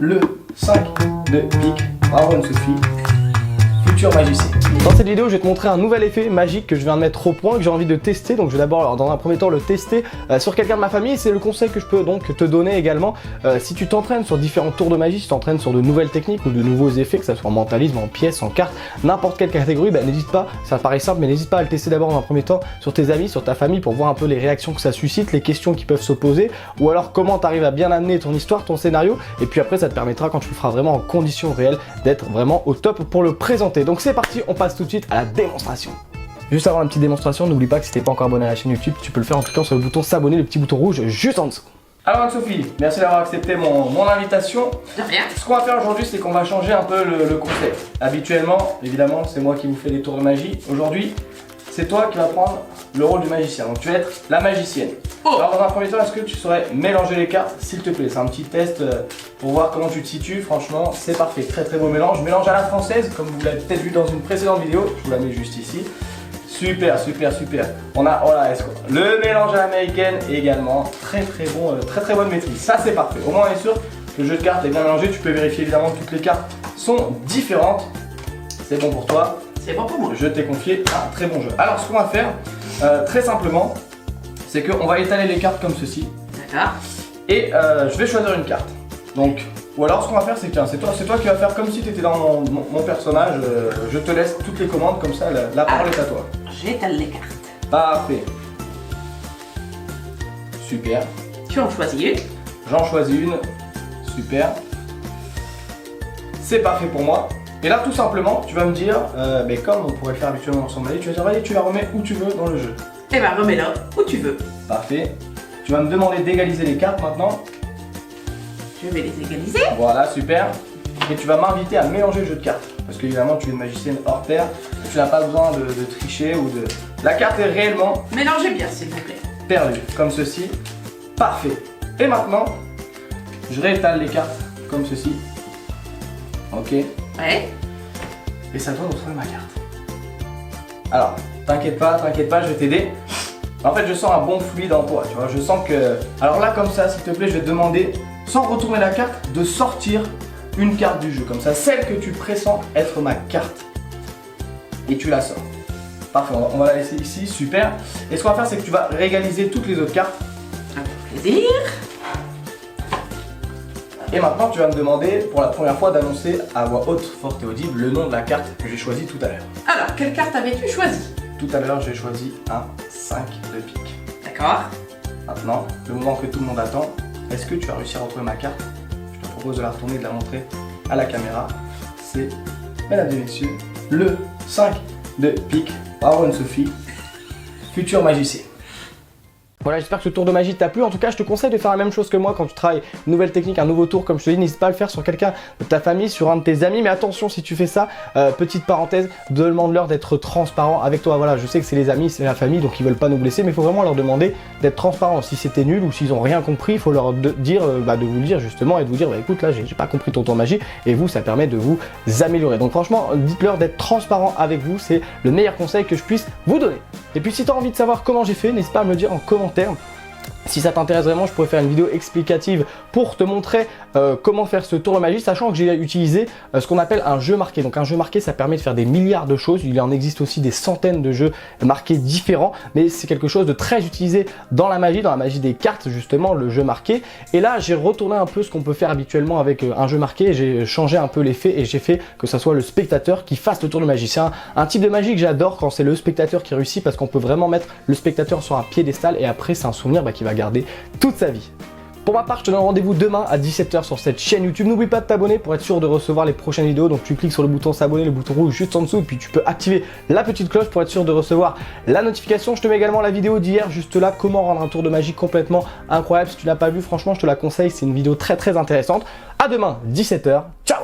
le 5 de pique. Bravo Anne-Sophie, future magicienne. Dans cette vidéo, je vais te montrer un nouvel effet magique que je viens de mettre au point, que j'ai envie de tester. Donc je vais d'abord, dans un premier temps, le tester sur quelqu'un de ma famille. C'est le conseil que je peux donc te donner également. Si tu t'entraînes sur différents tours de magie, si tu t'entraînes sur de nouvelles techniques ou de nouveaux effets, que ce soit en mentalisme, en pièces, en cartes, n'importe quelle catégorie, n'hésite pas, ça paraît simple, mais n'hésite pas à le tester d'abord dans un premier temps sur tes amis, sur ta famille, pour voir un peu les réactions que ça suscite, les questions qui peuvent s'opposer, ou alors comment tu arrives à bien amener ton histoire, ton scénario, et puis après ça te permettra, quand tu le feras vraiment en conditions réelles, d'être vraiment au top pour le présenter. Donc c'est parti, on passe tout de suite à la démonstration. Juste avant la petite démonstration, n'oublie pas que si t'es pas encore abonné à la chaîne YouTube, tu peux le faire en cliquant sur le bouton s'abonner, le petit bouton rouge juste en dessous. Alors Anne-Sophie, merci d'avoir accepté mon invitation. De rien. Ce qu'on va faire aujourd'hui, c'est qu'on va changer un peu le concept. Habituellement, évidemment, c'est moi qui vous fais des tours de magie. Aujourd'hui, c'est toi qui vas prendre le rôle du magicien. Donc tu vas être la magicienne. Oh. Alors dans un premier temps, est-ce que tu saurais mélanger les cartes, s'il te plaît? C'est un petit test pour voir comment tu te situes. Franchement, c'est parfait. Très très beau mélange. Mélange à la française, comme vous l'avez peut-être vu dans une précédente vidéo. Je vous la mets juste ici. Super, super, super. On a, voilà, le mélange à l'américaine également. Très très bon, très bonne maîtrise. Ça c'est parfait. Au moins on est sûr que le jeu de cartes est bien mélangé. Tu peux vérifier évidemment que toutes les cartes sont différentes. C'est bon pour toi? C'est bon pour moi. Je t'ai confié un très bon jeu. Alors ce qu'on va faire, très simplement, c'est qu'on va étaler les cartes comme ceci. D'accord. Et je vais choisir une carte. Donc, ou alors ce qu'on va faire, c'est que c'est toi qui vas faire comme si tu étais dans mon personnage. Je te laisse toutes les commandes, comme ça la parole est à toi. J'étale les cartes. Parfait. Super. Tu en choisis une. J'en choisis une. Super. C'est parfait pour moi. Et là, tout simplement, tu vas me dire, comme on pourrait le faire habituellement ensemble, tu vas dire, allez, tu la remets où tu veux dans le jeu. Eh ben, remets-la où tu veux. Parfait. Tu vas me demander d'égaliser les cartes maintenant. Je vais les égaliser. Voilà, super. Et tu vas m'inviter à mélanger le jeu de cartes. Parce qu'évidemment, tu es une magicienne hors pair. Tu n'as pas besoin de tricher ou de... La carte est réellement Mélangez bien, s'il vous plaît. perdue, comme ceci. Parfait. Et maintenant, je réétale les cartes comme ceci. Ok. Ouais. Et ça doit retrouver ma carte. Alors, t'inquiète pas, je vais t'aider. En fait, je sens un bon fluide en toi, tu vois. Je sens que... Alors là, comme ça, s'il te plaît, je vais te demander, sans retourner la carte, de sortir une carte du jeu. Comme ça, celle que tu pressens être ma carte. Et tu la sors. Parfait, on va la laisser ici, super. Et ce qu'on va faire, c'est que tu vas régaliser toutes les autres cartes. Avec plaisir. Et maintenant, tu vas me demander, pour la première fois, d'annoncer à voix haute, forte et audible, le nom de la carte que j'ai choisie tout à l'heure. Alors, quelle carte avais-tu choisi? Tout à l'heure, j'ai choisi un 5 de pique. D'accord. Maintenant, le moment que tout le monde attend, est-ce que tu as réussi à retrouver ma carte? Je te propose de la retourner et de la montrer à la caméra. C'est, mesdames et messieurs, le 5 de pique. Bravo Anne-Sophie, future magicienne. Voilà, j'espère que ce tour de magie t'a plu. En tout cas, je te conseille de faire la même chose que moi quand tu travailles une nouvelle technique, un nouveau tour. Comme je te dis, n'hésite pas à le faire sur quelqu'un de ta famille, sur un de tes amis. Mais attention, si tu fais ça, petite parenthèse, demande-leur d'être transparent avec toi. Voilà, je sais que c'est les amis, c'est la famille, donc ils veulent pas nous blesser. Mais il faut vraiment leur demander d'être transparent. Si c'était nul ou s'ils ont rien compris, il faut leur dire, de vous le dire justement et de vous dire, écoute, là, j'ai pas compris ton tour de magie. Et vous, ça permet de vous améliorer. Donc franchement, dites-leur d'être transparent avec vous. C'est le meilleur conseil que je puisse vous donner. Et puis si tu as envie de savoir comment j'ai fait, n'hésite pas à me le dire en commentaire. Si ça t'intéresse vraiment, je pourrais faire une vidéo explicative pour te montrer comment faire ce tour de magie, sachant que j'ai utilisé ce qu'on appelle un jeu marqué. Donc un jeu marqué, ça permet de faire des milliards de choses. Il en existe aussi des centaines de jeux marqués différents, mais c'est quelque chose de très utilisé dans la magie des cartes justement, le jeu marqué. Et là, j'ai retourné un peu ce qu'on peut faire habituellement avec un jeu marqué. J'ai changé un peu l'effet et j'ai fait que ça soit le spectateur qui fasse le tour de magie. C'est un type de magie que j'adore quand c'est le spectateur qui réussit, parce qu'on peut vraiment mettre le spectateur sur un piédestal et après c'est un souvenir qui va garder toute sa vie. Pour ma part, je te donne rendez-vous demain à 17 h sur cette chaîne YouTube. N'oublie pas de t'abonner pour être sûr de recevoir les prochaines vidéos. Donc tu cliques sur le bouton s'abonner, le bouton rouge juste en dessous, et puis tu peux activer la petite cloche pour être sûr de recevoir la notification. Je te mets également la vidéo d'hier juste là, comment rendre un tour de magie complètement incroyable. Si tu l'as pas vu, franchement, je te la conseille. C'est une vidéo très intéressante. À demain, 17 h. Ciao!